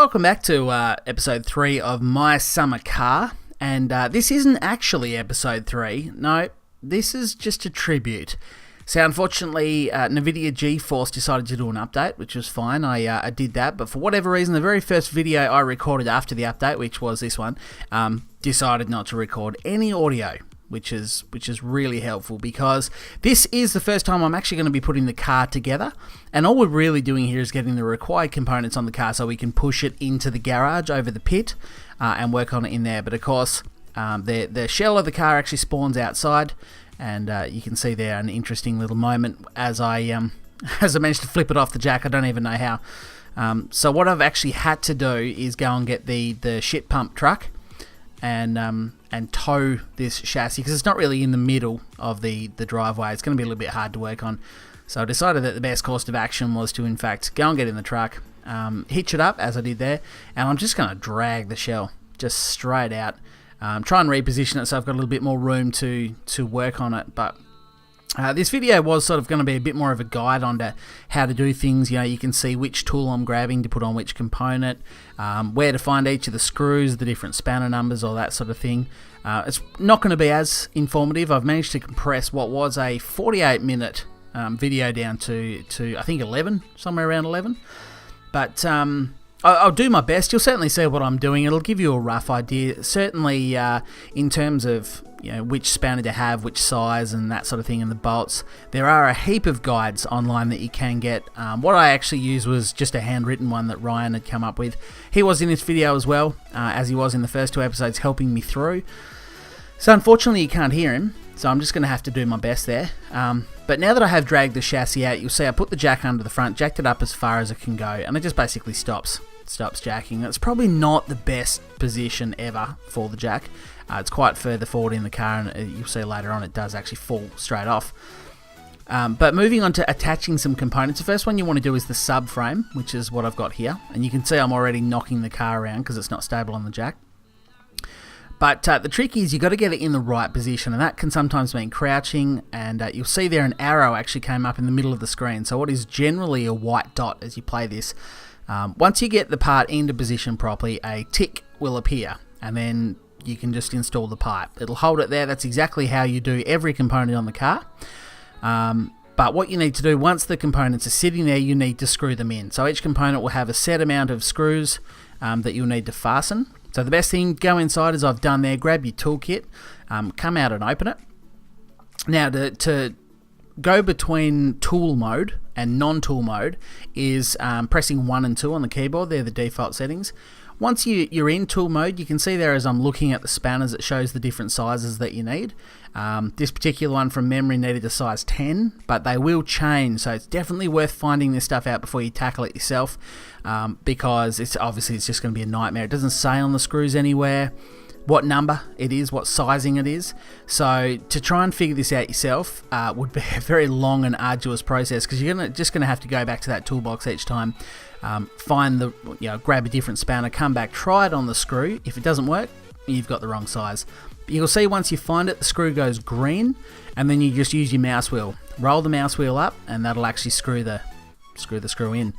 welcome back to episode 3 of My Summer Car, and this isn't actually episode 3, no, this is just a tribute. So unfortunately, NVIDIA GeForce decided to do an update, which was fine, I did that, but for whatever reason, the very first video I recorded after the update, which was this one, decided not to record any audio. Which is really helpful because this is the first time I'm actually going to be putting the car together, and all we're really doing here is getting the required components on the car so we can push it into the garage over the pit and work on it in there. But of course, the shell of the car actually spawns outside, and you can see there an interesting little moment as I managed to flip it off the jack. I don't even know how. So what I've actually had to do is go and get the shit pump truck and tow this chassis because it's not really in the middle of the driveway. It's going to be a little bit hard to work on. So I decided that the best course of action was to in fact go and get in the truck, hitch it up as I did there, and I'm just going to drag the shell just straight out, try and reposition it so I've got a little bit more room to work on it. But this video was sort of going to be a bit more of a guide on to how to do things. You know, you can see which tool I'm grabbing to put on which component, where to find each of the screws, the different spanner numbers, all that sort of thing. It's not going to be as informative. I've managed to compress what was a 48-minute video down to I think 11, somewhere around 11. But I'll do my best. You'll certainly see what I'm doing. It'll give you a rough idea. Certainly in terms of which spanner to have, which size and that sort of thing, and the bolts. There are a heap of guides online that you can get. What I actually used was just a handwritten one that Ryan had come up with. He was in this video as well, as he was in the first 2 episodes helping me through. So unfortunately you can't hear him, so I'm just going to have to do my best there. But now that I have dragged the chassis out, you'll see I put the jack under the front, jacked it up as far as it can go, and it just basically stops jacking. It's probably not the best position ever for the jack. It's quite further forward in the car, and you'll see later on it does actually fall straight off. But moving on to attaching some components, the first one you want to do is the subframe, which is what I've got here. And you can see I'm already knocking the car around because it's not stable on the jack. But the trick is you've got to get it in the right position, and that can sometimes mean crouching, and you'll see there an arrow actually came up in the middle of the screen. So what is generally a white dot as you play this. Once you get the part into position properly, a tick will appear, and then you can just install the part. It'll hold it there. That's exactly how you do every component on the car. But what you need to do, once the components are sitting there, you need to screw them in. So each component will have a set amount of screws that you'll need to fasten. So the best thing, go inside as I've done there, grab your toolkit, come out and open it. Now to go between tool mode and non-tool mode is pressing 1 and 2 on the keyboard. They're the default settings. Once you're in tool mode, you can see there as I'm looking at the spanners, it shows the different sizes that you need. This particular one from memory needed a size 10, but they will change, so it's definitely worth finding this stuff out before you tackle it yourself, because it's just going to be a nightmare. It doesn't say on the screws anywhere what number it is, what sizing it is. So to try and figure this out yourself would be a very long and arduous process, because you're just going to have to go back to that toolbox each time, find grab a different spanner, come back, try it on the screw. If it doesn't work, you've got the wrong size. But you'll see once you find it, the screw goes green, and then you just use your mouse wheel, roll the mouse wheel up, and that'll actually screw the screw in.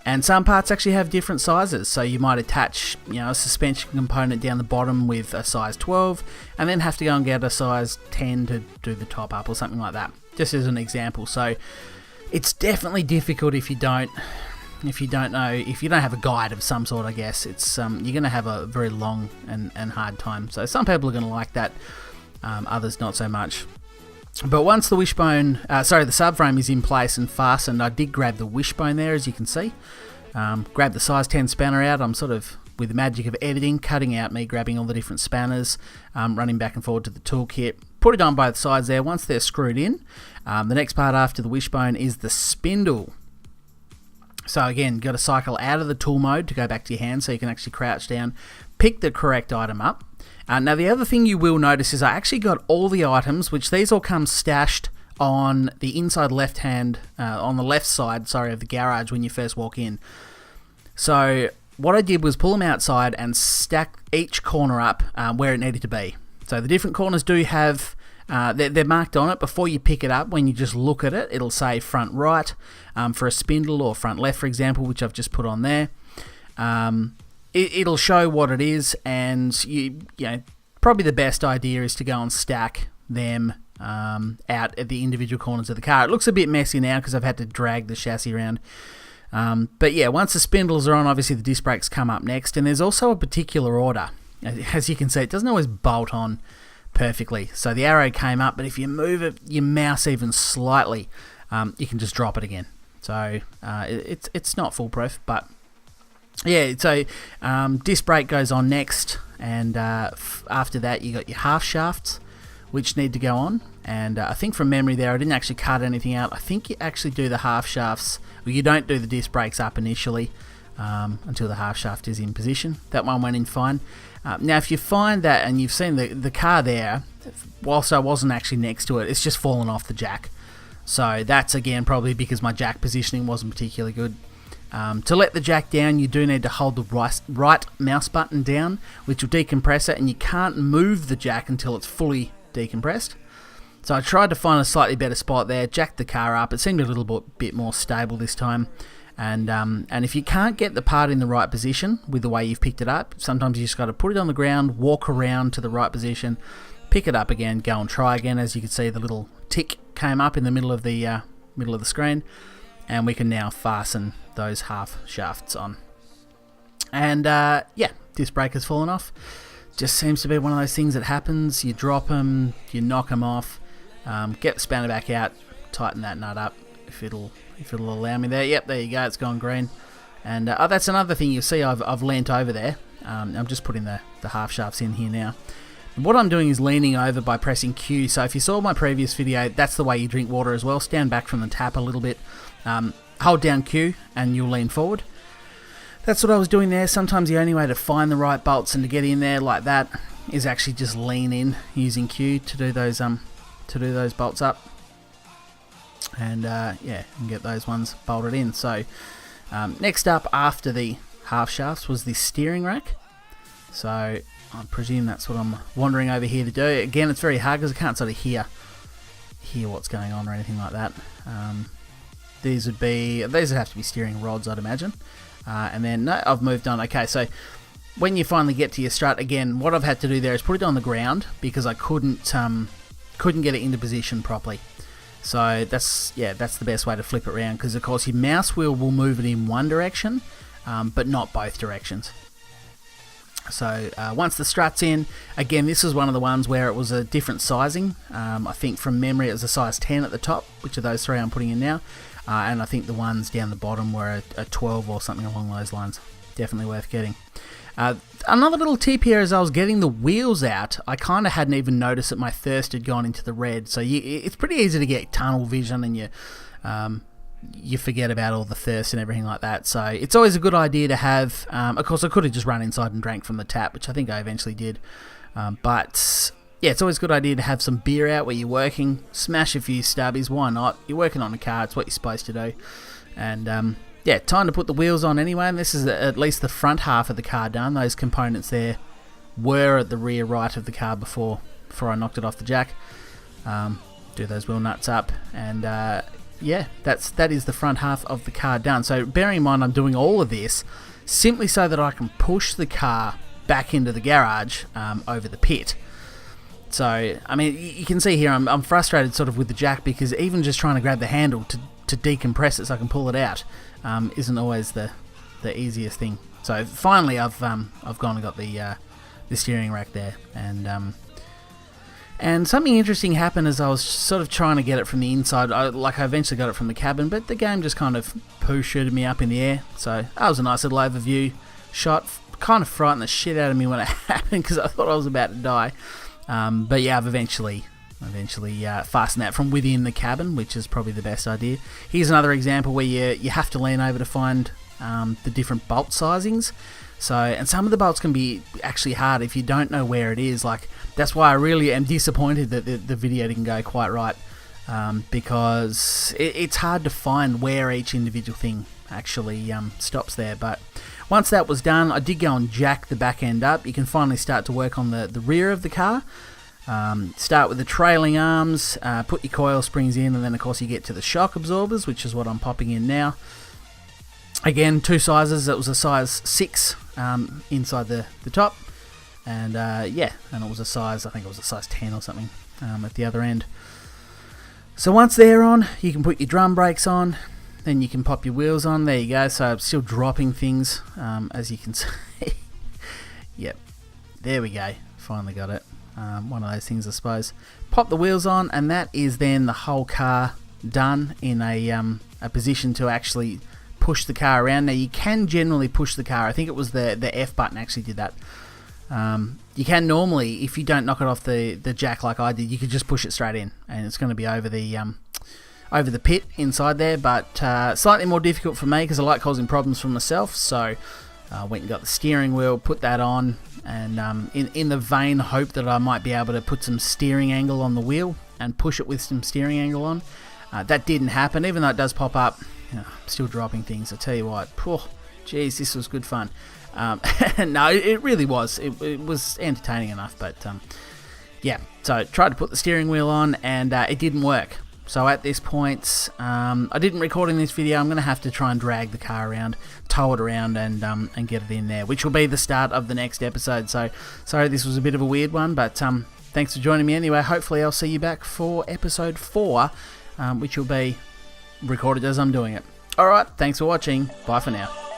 And some parts actually have different sizes, so you might attach a suspension component down the bottom with a size 12 and then have to go and get a size 10 to do the top up or something like that, just as an example. So it's definitely difficult if you don't have a guide of some sort. I guess it's you're going to have a very long and hard time. So some people are going to like that, others not so much. But once the subframe is in place and fastened, I did grab the wishbone there, as you can see. Grab the size 10 spanner out. I'm sort of, with the magic of editing, cutting out me grabbing all the different spanners, running back and forward to the toolkit. Put it on both sides there. Once they're screwed in, the next part after the wishbone is the spindle. So again, got to cycle out of the tool mode to go back to your hand so you can actually crouch down, pick the correct item up. Now the other thing you will notice is I actually got all the items, which these all come stashed on the inside left hand, on the left side, of the garage when you first walk in. So what I did was pull them outside and stack each corner up where it needed to be. So the different corners do have, they're marked on it before you pick it up. When you just look at it, it'll say front right for a spindle, or front left, for example, which I've just put on there. it'll show what it is, and you know, probably the best idea is to go and stack them out at the individual corners of the car. It looks a bit messy now because I've had to drag the chassis around. But yeah, once the spindles are on, obviously the disc brakes come up next, and there's also a particular order. As you can see, it doesn't always bolt on perfectly. So the arrow came up, but if you move it, your mouse even slightly, you can just drop it again. So it's not foolproof, but yeah. So disc brake goes on next, and after that you got your half shafts, which need to go on. And I think from memory there, I didn't actually cut anything out. I think you actually do the half shafts. Well, you don't do the disc brakes up initially until the half shaft is in position. That one went in fine. Now, if you find that, and you've seen the car there, whilst I wasn't actually next to it, it's just fallen off the jack. So that's, again, probably because my jack positioning wasn't particularly good. To let the jack down, you do need to hold the right mouse button down, which will decompress it, and you can't move the jack until it's fully decompressed. So I tried to find a slightly better spot there, jacked the car up. It seemed a little bit more stable this time. And if you can't get the part in the right position with the way you've picked it up, sometimes you just got to put it on the ground, walk around to the right position, pick it up again, go and try again. As you can see, the little tick came up in the middle of the screen, and we can now fasten those half shafts on. And yeah, disc brake has fallen off. Just seems to be one of those things that happens. You drop them, you knock them off, get the spanner back out, tighten that nut up if it'll allow me there. Yep, there you go, it's gone green. And that's another thing you'll see I've leant over there. I'm just putting the half shafts in here now. What I'm doing is leaning over by pressing Q. So if you saw my previous video, that's the way you drink water as well. Stand back from the tap a little bit, hold down Q, and you'll lean forward. That's what I was doing there. Sometimes the only way to find the right bolts and to get in there like that is actually just lean in using Q to do those bolts up. And yeah, and get those ones bolted in. So next up after the half shafts was the steering rack. So I presume that's what I'm wandering over here to do. Again, it's very hard because I can't sort of hear what's going on or anything like that. These would have to be steering rods, I'd imagine. And then no, I've moved on. Okay, so when you finally get to your strut, again, what I've had to do there is put it on the ground because I couldn't get it into position properly. So that's the best way to flip it around, because of course your mouse wheel will move it in one direction, but not both directions. So once the strut's in, again, this is one of the ones where it was a different sizing. I think from memory it was a size 10 at the top, which are those three I'm putting in now. And I think the ones down the bottom were a 12 or something along those lines. Definitely worth getting. Another little tip here, as I was getting the wheels out, I kind of hadn't even noticed that my thirst had gone into the red. So it's pretty easy to get tunnel vision, and you forget about all the thirst and everything like that. So it's always a good idea to have. Of course, I could have just run inside and drank from the tap, which I think I eventually did. But yeah, it's always a good idea to have some beer out where you're working. Smash a few stubbies, why not? You're working on a car, it's what you're supposed to do. And yeah, time to put the wheels on anyway, and this is at least the front half of the car done. Those components there were at the rear right of the car before I knocked it off the jack. Do those wheel nuts up, and yeah, that is the front half of the car done. So bearing in mind I'm doing all of this simply so that I can push the car back into the garage over the pit. So, I mean, you can see here I'm frustrated sort of with the jack, because even just trying to grab the handle to decompress it so I can pull it out isn't always the easiest thing. So finally I've gone and got the steering rack there, and something interesting happened as I was sort of trying to get it from the inside. I eventually got it from the cabin, but the game just kind of poo-shooted me up in the air. So that was a nice little overview shot. Kind of frightened the shit out of me when it happened, because I thought I was about to die. But yeah, I've eventually fastened that from within the cabin, which is probably the best idea. Here's another example where you have to lean over to find the different bolt sizings. So, and some of the bolts can be actually hard if you don't know where it is. Like, that's why I really am disappointed that the video didn't go quite right, because it's hard to find where each individual thing actually stops there. But once that was done, I did go and jack the back end up. You can finally start to work on the rear of the car. Start with the trailing arms, put your coil springs in, and then of course you get to the shock absorbers, which is what I'm popping in now. Again, two sizes. It was a size 6 inside the top, and yeah, and it was a size, I think it was a size 10 or something at the other end. So once they're on, you can put your drum brakes on, then you can pop your wheels on. There you go. So I'm still dropping things, as you can see. Yep, there we go. Finally got it. One of those things, I suppose. Pop the wheels on, and that is then the whole car done in a position to actually push the car around. Now you can generally push the car. I think it was the F button actually did that. You can normally, if you don't knock it off the jack like I did, you could just push it straight in, and it's going to be over the pit inside there. But slightly more difficult for me because I like causing problems for myself. So I went and got the steering wheel, put that on, and in the vain hope that I might be able to put some steering angle on the wheel and push it with some steering angle on. That didn't happen, even though it does pop up. You know, I'm still dropping things. I tell you what, geez, this was good fun. No, it really was. It was entertaining enough, but yeah. So I tried to put the steering wheel on, and it didn't work. So at this point, I didn't record in this video. I'm going to have to try and drag the car around, tow it around, and get it in there, which will be the start of the next episode. So sorry, this was a bit of a weird one, but thanks for joining me anyway. Hopefully I'll see you back for episode 4, which will be recorded as I'm doing it. Alright, thanks for watching. Bye for now.